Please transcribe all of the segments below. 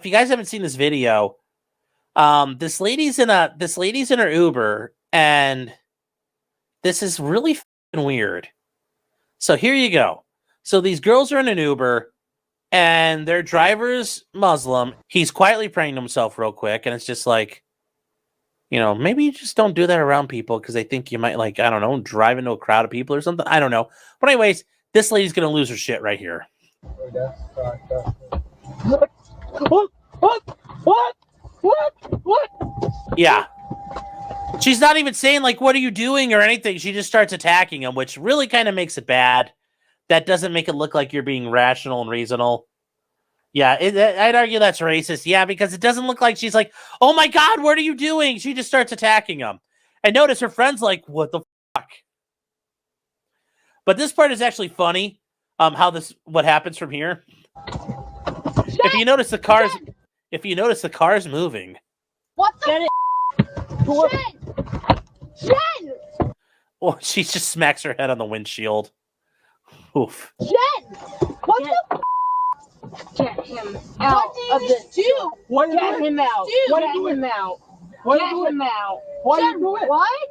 if you guys haven't seen this video, this lady's in her Uber, and this is really fucking weird. So here you go. So these girls are in an Uber, and their driver's Muslim. He's quietly praying to himself real quick, and it's just like, maybe you just don't do that around people because they think you might, like, I don't know, drive into a crowd of people or something. I don't know. But anyways, this lady's going to lose her shit right here. What? Yeah. She's not even saying, like, what are you doing or anything. She just starts attacking him, which really kind of makes it bad. That doesn't make it look like you're being rational and reasonable. Yeah, I'd argue that's racist. Yeah, because it doesn't look like she's like, oh my God, what are you doing? She just starts attacking him. And notice her friend's like, what the fuck? But this part is actually funny. What happens from here. If you notice the car's moving. What the Jen! Oh, she just smacks her head on the windshield. Oof. Jen! What the Get him out of this. Do? Get him out. Get him out. Get him out. Why do you do it? What?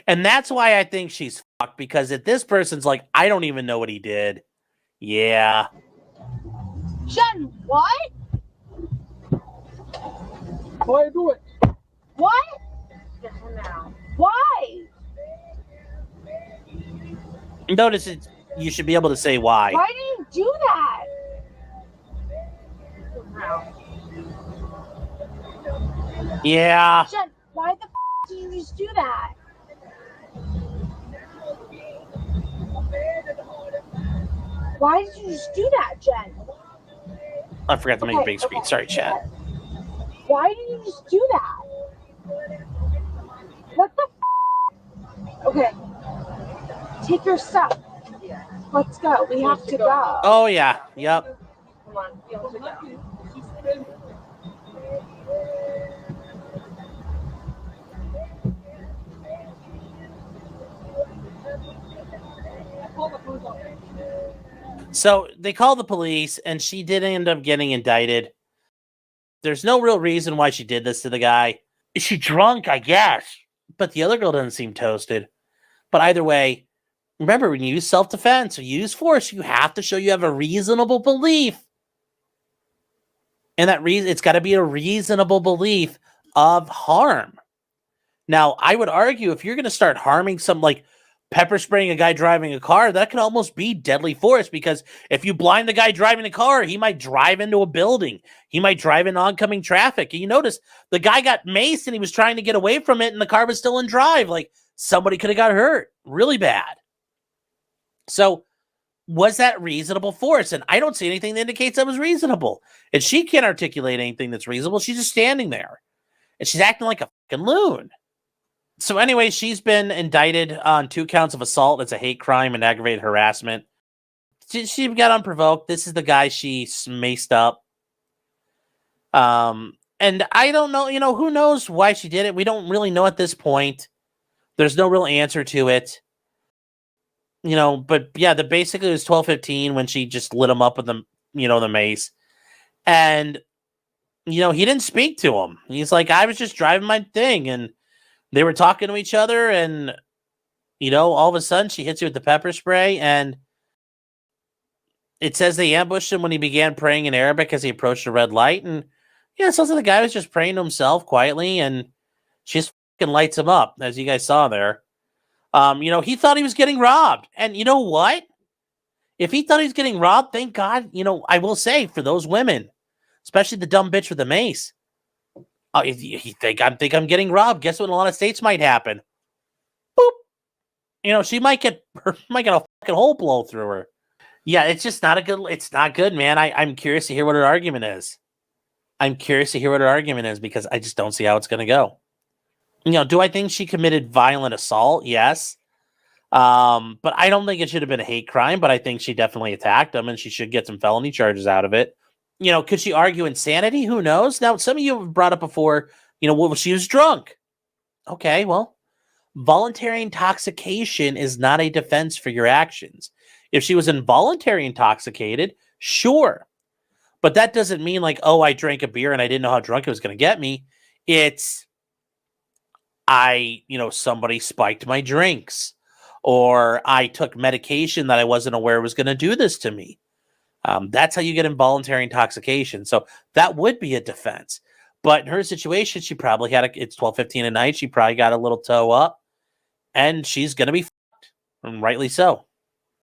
And that's why I think she's fucked, because if this person's like, I don't even know what he did. Yeah. Jen, what? Why do it? What? Get him out. Why? Notice you should be able to say why. Why do you do that? Yeah. Jen, why the do you just do that? Why did you just do that, Jen? I forgot to make a big screen. Sorry, chat. Why did you just do that? What the Okay. Take your stuff. Let's go. We have to go. Oh, yeah. Yep. Come on. We have to go. So they call the police, and she did end up getting indicted. There's no real reason why she did this to the guy. Is she drunk? I guess. But the other girl doesn't seem toasted. But either way, remember, when you use self-defense or use force, you have to show you have a reasonable belief. And that it's got to be a reasonable belief of harm. Now, I would argue if you're going to start harming like pepper spraying a guy driving a car, that could almost be deadly force, because if you blind the guy driving the car, he might drive into a building. He might drive into oncoming traffic. And you notice the guy got maced and he was trying to get away from it and the car was still in drive. Like, somebody could have got hurt really bad. So was that reasonable force? And I don't see anything that indicates that was reasonable. And she can't articulate anything that's reasonable. She's just standing there. And she's acting like a fucking loon. So anyway, she's been indicted on 2 counts of assault. It's a hate crime and aggravated harassment. She got unprovoked. This is the guy she maced up. And I don't know, who knows why she did it? We don't really know at this point. There's no real answer to it. But yeah, basically it was 12:15 when she just lit him up with the mace. And, he didn't speak to him. He's like, I was just driving my thing. And they were talking to each other. And, all of a sudden she hits you with the pepper spray. And it says they ambushed him when he began praying in Arabic as he approached a red light. And yeah, it sounds like the guy was just praying to himself quietly. And she just fucking lights him up, as you guys saw there. He thought he was getting robbed. And you know what? If he thought he was getting robbed, thank God, I will say, for those women, especially the dumb bitch with the mace. Oh, if you think I'm getting robbed, guess what in a lot of states might happen? Boop. She might get a fucking hole blow through her. Yeah, it's just not it's not good, man. I'm curious to hear what her argument is. Because I just don't see how it's going to go. Do I think she committed violent assault? Yes. But I don't think it should have been a hate crime, but I think she definitely attacked him and she should get some felony charges out of it. Could she argue insanity? Who knows? Now, some of you have brought up before, she was drunk. Okay, well, voluntary intoxication is not a defense for your actions. If she was involuntary intoxicated, sure. But that doesn't mean like, oh, I drank a beer and I didn't know how drunk it was going to get me. It's somebody spiked my drinks, or I took medication that I wasn't aware was going to do this to me. That's how you get involuntary intoxication. So that would be a defense. But in her situation, she probably it's 12:15 at night. She probably got a little toe up, and she's going to be fucked, and rightly so.